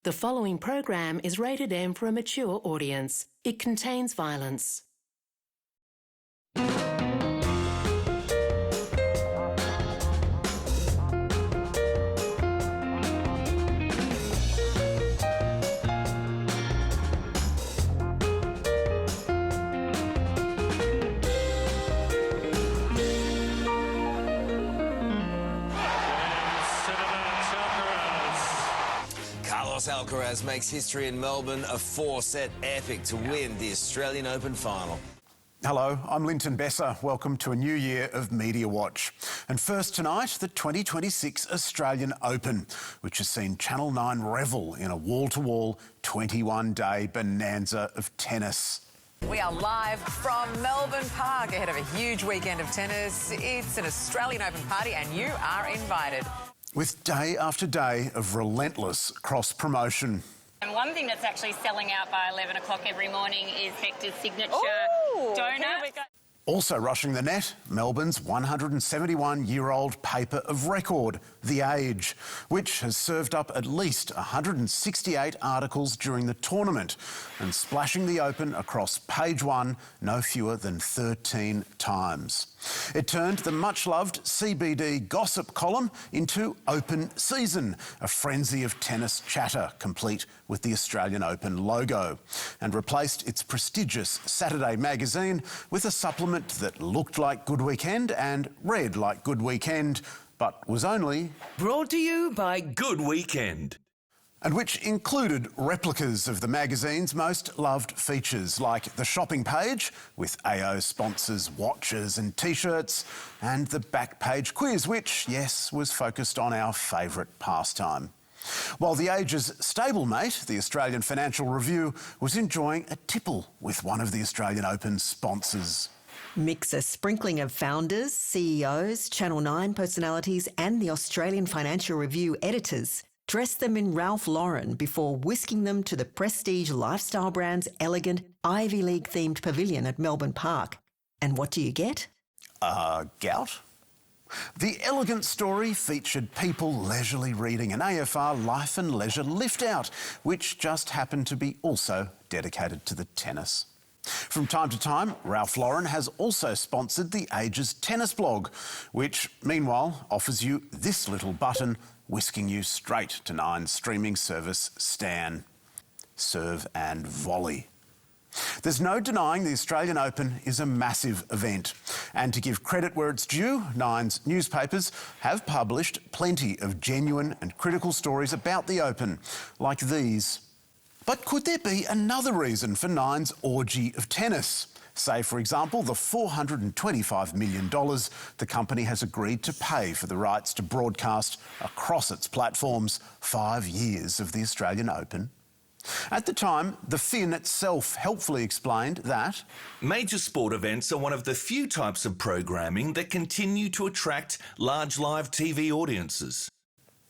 The following program is rated M for a mature audience. It contains violence. Alcaraz makes history in Melbourne, a four-set epic to win the Australian Open final. Hello, I'm Linton Besser. Welcome to a new year of Media Watch. And first tonight, the 2026 Australian Open, which has seen Channel 9 revel in a wall-to-wall 21-day bonanza of tennis. We are live from Melbourne Park ahead of a huge weekend of tennis. It's an Australian Open party and you are invited. With day after day of relentless cross-promotion. And one thing that's actually selling out by 11 o'clock every morning is Hector's signature donut. Also rushing the net, Melbourne's 171-year-old paper of record, The Age, which has served up at least 168 articles during the tournament and splashing the Open across page one no fewer than 13 times. It turned the much-loved CBD gossip column into Open Season, a frenzy of tennis chatter complete with the Australian Open logo, and replaced its prestigious Saturday magazine with a supplement that looked like Good Weekend and read like Good Weekend, but was only brought to you by Good Weekend. And which included replicas of the magazine's most loved features, like the shopping page with AO sponsors, watches and T-shirts, and the back page quiz, which, yes, was focused on our favourite pastime. While The Age's stablemate, the Australian Financial Review, was enjoying a tipple with one of the Australian Open sponsors. Mix a sprinkling of founders, CEOs, Channel 9 personalities and the Australian Financial Review editors. Dress them in Ralph Lauren before whisking them to the prestige lifestyle brand's elegant Ivy League-themed pavilion at Melbourne Park. And what do you get? Gout? The elegant story featured people leisurely reading an AFR Life and Leisure lift-out, which just happened to be also dedicated to the tennis. From time to time, Ralph Lauren has also sponsored The Age's tennis blog, which, meanwhile, offers you this little button whisking you straight to Nine's streaming service, Stan. Serve and volley. There's no denying the Australian Open is a massive event. And to give credit where it's due, Nine's newspapers have published plenty of genuine and critical stories about the Open, like these. But could there be another reason for Nine's orgy of tennis? Say, for example, the $425 million the company has agreed to pay for the rights to broadcast across its platforms 5 years of the Australian Open. At the time, the Fin itself helpfully explained that major sport events are one of the few types of programming that continue to attract large live TV audiences.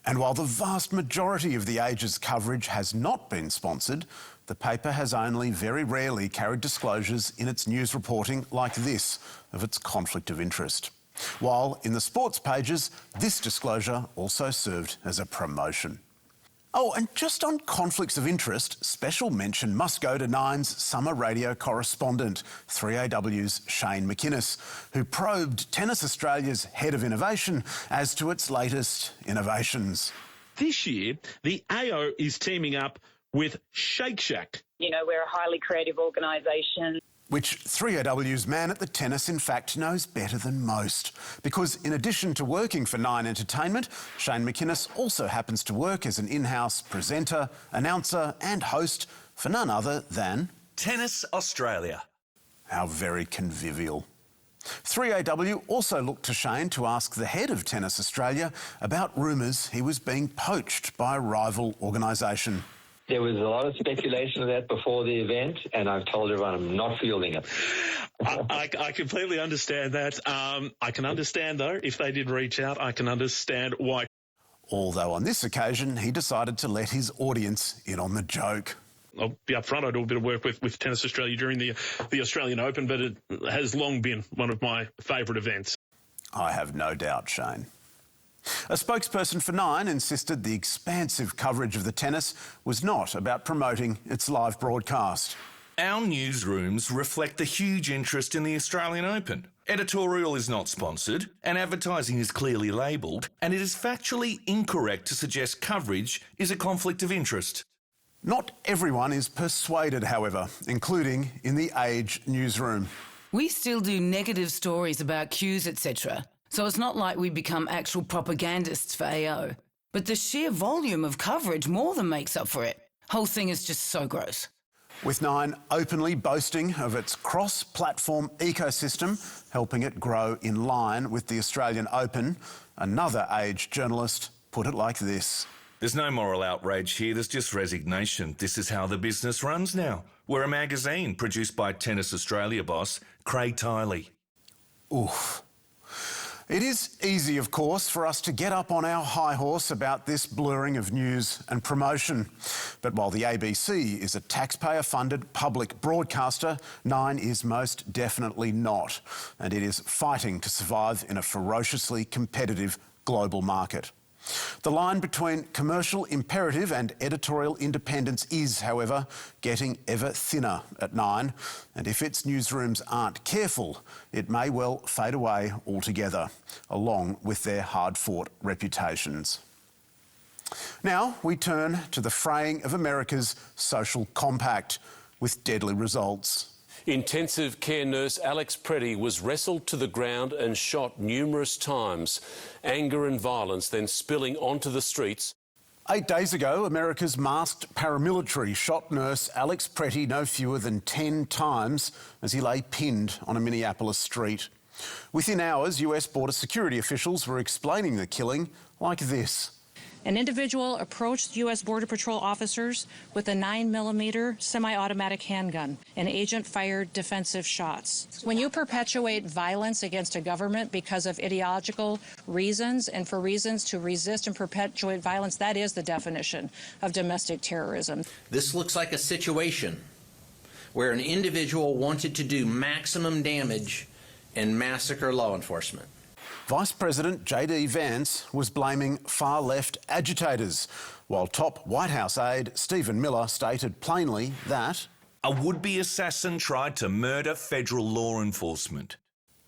And while the vast majority of The Age's coverage has not been sponsored, the paper has only very rarely carried disclosures in its news reporting like this of its conflict of interest. While in the sports pages, this disclosure also served as a promotion. Oh, and just on conflicts of interest, special mention must go to Nine's summer radio correspondent, 3AW's Shane McInnes, who probed Tennis Australia's head of innovation as to its latest innovations. This year, the AO is teaming up with Shake Shack. You know, we're a highly creative organisation. Which 3AW's man at the tennis, in fact, knows better than most. Because in addition to working for Nine Entertainment, Shane McInnes also happens to work as an in-house presenter, announcer and host for none other than Tennis Australia. How very convivial. 3AW also looked to Shane to ask the head of Tennis Australia about rumours he was being poached by a rival organisation. There was a lot of speculation of that before the event, and I've told everyone I'm not fielding it. I completely understand that. I can understand, though, if they did reach out, I can understand why. Although on this occasion, he decided to let his audience in on the joke. I'll be up front, I do a bit of work with Tennis Australia during the Australian Open, but it has long been one of my favourite events. I have no doubt, Shane. A spokesperson for Nine insisted the expansive coverage of the tennis was not about promoting its live broadcast. Our newsrooms reflect the huge interest in the Australian Open. Editorial is not sponsored, and advertising is clearly labelled, and it is factually incorrect to suggest coverage is a conflict of interest. Not everyone is persuaded, however, including in the Age newsroom. We still do negative stories about queues, etc. So it's not like we become actual propagandists for AO. But the sheer volume of coverage more than makes up for it. Whole thing is just so gross. With Nine openly boasting of its cross-platform ecosystem, helping it grow in line with the Australian Open, another Age journalist put it like this. There's no moral outrage here, there's just resignation. This is how the business runs now. We're a magazine produced by Tennis Australia boss Craig Tiley. Oof. It is easy, of course, for us to get up on our high horse about this blurring of news and promotion. But while the ABC is a taxpayer-funded public broadcaster, Nine is most definitely not. And it is fighting to survive in a ferociously competitive global market. The line between commercial imperative and editorial independence is, however, getting ever thinner at Nine, and if its newsrooms aren't careful, it may well fade away altogether, along with their hard-fought reputations. Now we turn to the fraying of America's social compact, with deadly results. Intensive care nurse Alex Pretty was wrestled to the ground and shot numerous times. Anger and violence then spilling onto the streets. 8 days ago, America's masked paramilitary shot nurse Alex Pretty no fewer than 10 times as he lay pinned on a Minneapolis street. Within hours, US border security officials were explaining the killing like this. An individual approached U.S. Border Patrol officers with a 9mm semi-automatic handgun. An agent fired defensive shots. When you perpetuate violence against a government because of ideological reasons and for reasons to resist and perpetuate violence, that is the definition of domestic terrorism. This looks like a situation where an individual wanted to do maximum damage and massacre law enforcement. Vice President J.D. Vance was blaming far-left agitators, while top White House aide Stephen Miller stated plainly that a would-be assassin tried to murder federal law enforcement.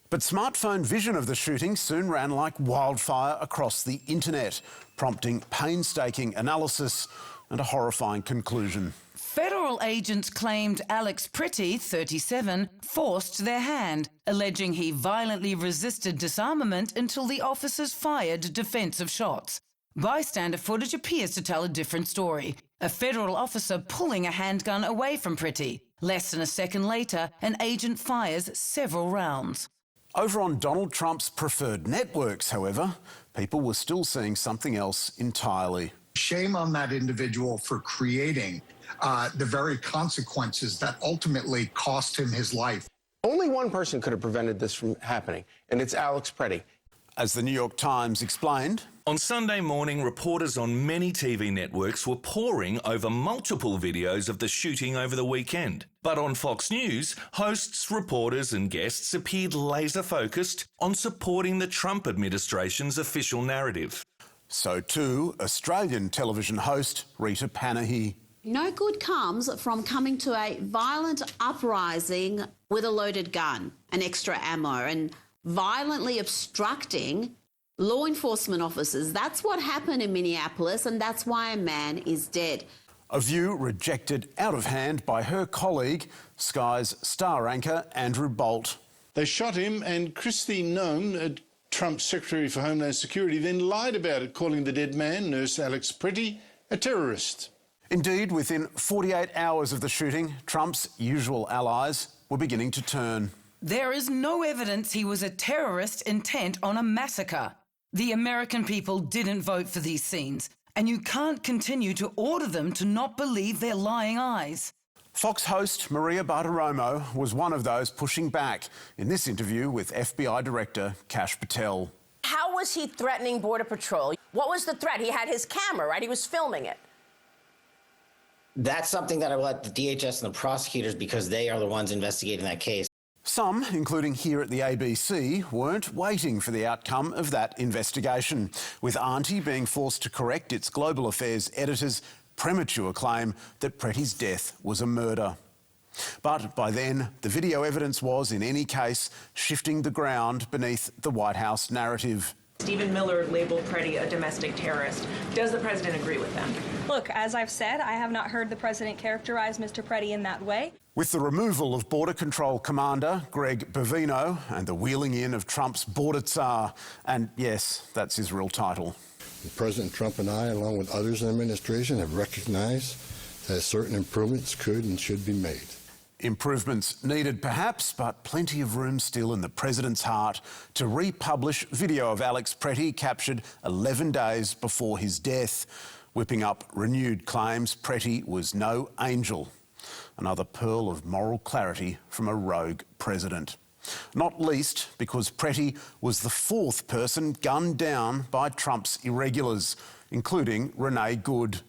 But smartphone vision of the shooting soon ran like wildfire across the internet, prompting painstaking analysis and a horrifying conclusion. Federal agents claimed Alex Pretty, 37, forced their hand, alleging he violently resisted disarmament until the officers fired defensive shots. Bystander footage appears to tell a different story. A federal officer pulling a handgun away from Pretty. Less than a second later, an agent fires several rounds. Over on Donald Trump's preferred networks, however, people were still seeing something else entirely. Shame on that individual for creating the very consequences that ultimately cost him his life. Only one person could have prevented this from happening, and it's Alex Pretty. As the New York Times explained, on Sunday morning, reporters on many TV networks were poring over multiple videos of the shooting over the weekend. But on Fox News, hosts, reporters and guests appeared laser-focused on supporting the Trump administration's official narrative. So too, Australian television host Rita Panahi. No good comes from coming to a violent uprising with a loaded gun and extra ammo and violently obstructing law enforcement officers. That's what happened in Minneapolis, and that's why a man is dead. A view rejected out of hand by her colleague, Sky's star anchor Andrew Bolt. They shot him, and Kristi Noem, Trump's Secretary for Homeland Security, then lied about it, calling the dead man, nurse Alex Pretty, a terrorist. Indeed, within 48 hours of the shooting, Trump's usual allies were beginning to turn. There is no evidence he was a terrorist intent on a massacre. The American people didn't vote for these scenes, and you can't continue to order them to not believe their lying eyes. Fox host Maria Bartiromo was one of those pushing back in this interview with FBI Director Kash Patel. How was he threatening Border Patrol? What was the threat? He had his camera, right? He was filming it. That's something that I will let the DHS and the prosecutors, because they are the ones investigating that case. Some, including here at the ABC, weren't waiting for the outcome of that investigation, with Auntie being forced to correct its Global Affairs editor's premature claim that Pretty's death was a murder. But by then, the video evidence was, in any case, shifting the ground beneath the White House narrative. Stephen Miller labelled Pretty a domestic terrorist. Does the president agree with them? Look, as I've said, I have not heard the president characterise Mr. Pretty in that way. With the removal of Border Control Commander Greg Bovino and the wheeling in of Trump's border tsar, and yes, that's his real title. President Trump and I, along with others in the administration, have recognized that certain improvements could and should be made. Improvements needed perhaps, but plenty of room still in the president's heart to republish video of Alex Pretty captured 11 days before his death, whipping up renewed claims Pretty was no angel. Another pearl of moral clarity from a rogue president. Not least because Pretty was the fourth person gunned down by Trump's irregulars, including Renee Good.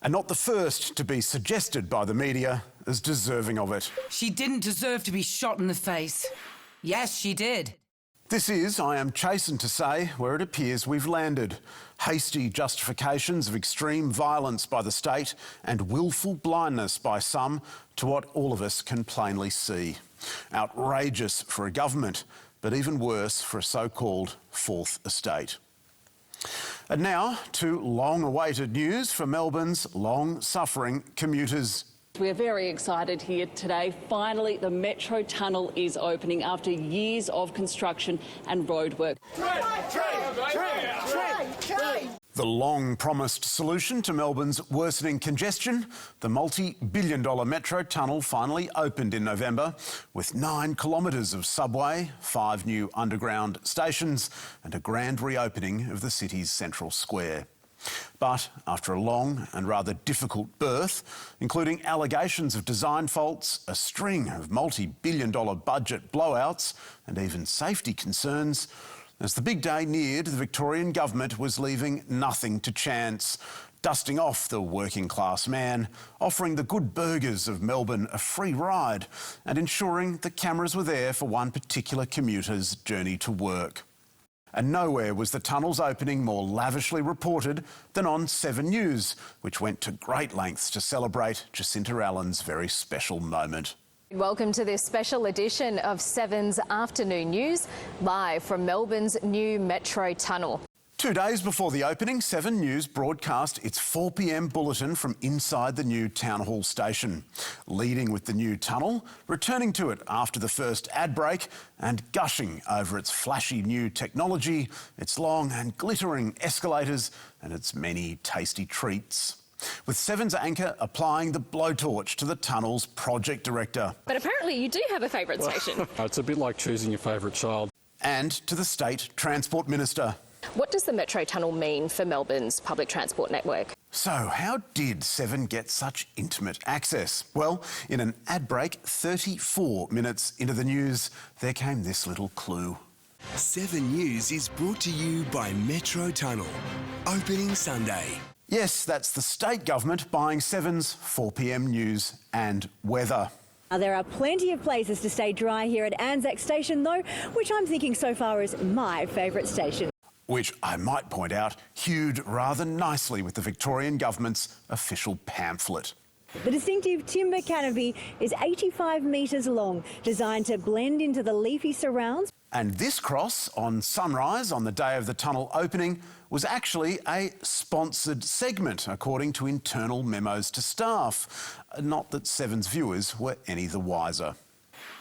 And not the first to be suggested by the media as deserving of it. She didn't deserve to be shot in the face. Yes, she did. This is, I am chastened to say, where it appears we've landed. Hasty justifications of extreme violence by the state and willful blindness by some to what all of us can plainly see. Outrageous for a government, but even worse for a so-called fourth estate. And now to long-awaited news for Melbourne's long-suffering commuters. We're very excited here today. Finally, the Metro tunnel is opening after years of construction and roadwork. The long-promised solution to Melbourne's worsening congestion, the multi-billion-dollar Metro tunnel finally opened in November with 9 kilometres of subway, 5 new underground stations and a grand reopening of the city's central square. But after a long and rather difficult birth, including allegations of design faults, a string of multi-billion-dollar budget blowouts and even safety concerns, as the big day neared, the Victorian government was leaving nothing to chance, dusting off the working-class man, offering the good burgers of Melbourne a free ride and ensuring the cameras were there for one particular commuter's journey to work. And nowhere was the tunnel's opening more lavishly reported than on 7 News, which went to great lengths to celebrate Jacinta Allen's very special moment. Welcome to this special edition of 7's Afternoon News, live from Melbourne's new Metro tunnel. 2 days before the opening, 7 News broadcast its 4 p.m. bulletin from inside the new Town Hall station, leading with the new tunnel, returning to it after the first ad break and gushing over its flashy new technology, its long and glittering escalators and its many tasty treats. With 7's anchor applying the blowtorch to the tunnel's project director. But apparently you do have a favourite station. It's a bit like choosing your favourite child. And to the State Transport Minister. What does the Metro tunnel mean for Melbourne's public transport network? So how did 7 get such intimate access? Well, in an ad break 34 minutes into the news, there came this little clue. 7 News is brought to you by Metro Tunnel, opening Sunday. Yes, that's the state government buying 7's 4 p.m. news and weather. There are plenty of places to stay dry here at Anzac Station, though, which I'm thinking so far is my favourite station. Which, I might point out, hewed rather nicely with the Victorian government's official pamphlet. The distinctive timber canopy is 85 metres long, designed to blend into the leafy surrounds. And this cross on sunrise on the day of the tunnel opening was actually a sponsored segment, according to internal memos to staff. Not that 7's viewers were any the wiser.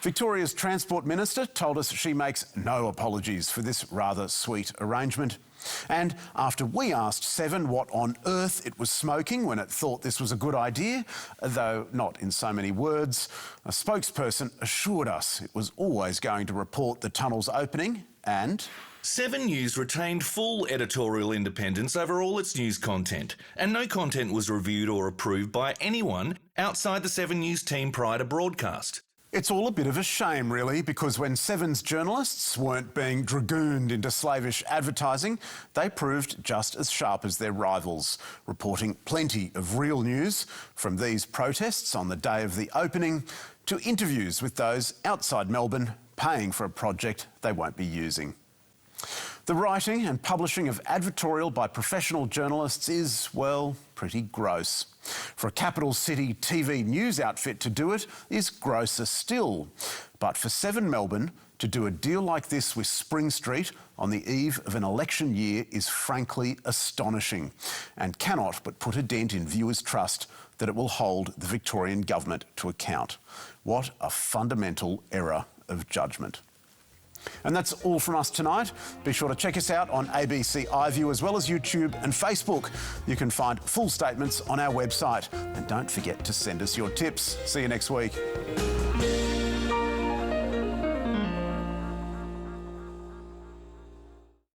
Victoria's Transport Minister told us she makes no apologies for this rather sweet arrangement. And after we asked 7 what on earth it was smoking when it thought this was a good idea, though not in so many words, a spokesperson assured us it was always going to report the tunnel's opening and... 7 News retained full editorial independence over all its news content, and no content was reviewed or approved by anyone outside the 7 News team prior to broadcast. It's all a bit of a shame, really, because when Seven's journalists weren't being dragooned into slavish advertising, they proved just as sharp as their rivals, reporting plenty of real news, from these protests on the day of the opening to interviews with those outside Melbourne paying for a project they won't be using. The writing and publishing of advertorial by professional journalists is, well, pretty gross. For a capital city TV news outfit to do it is grosser still. But for Seven Melbourne to do a deal like this with Spring Street on the eve of an election year is frankly astonishing and cannot but put a dent in viewers' trust that it will hold the Victorian government to account. What a fundamental error of judgment. And that's all from us tonight. Be sure to check us out on ABC iView as well as YouTube and Facebook. You can find full statements on our website. And don't forget to send us your tips. See you next week.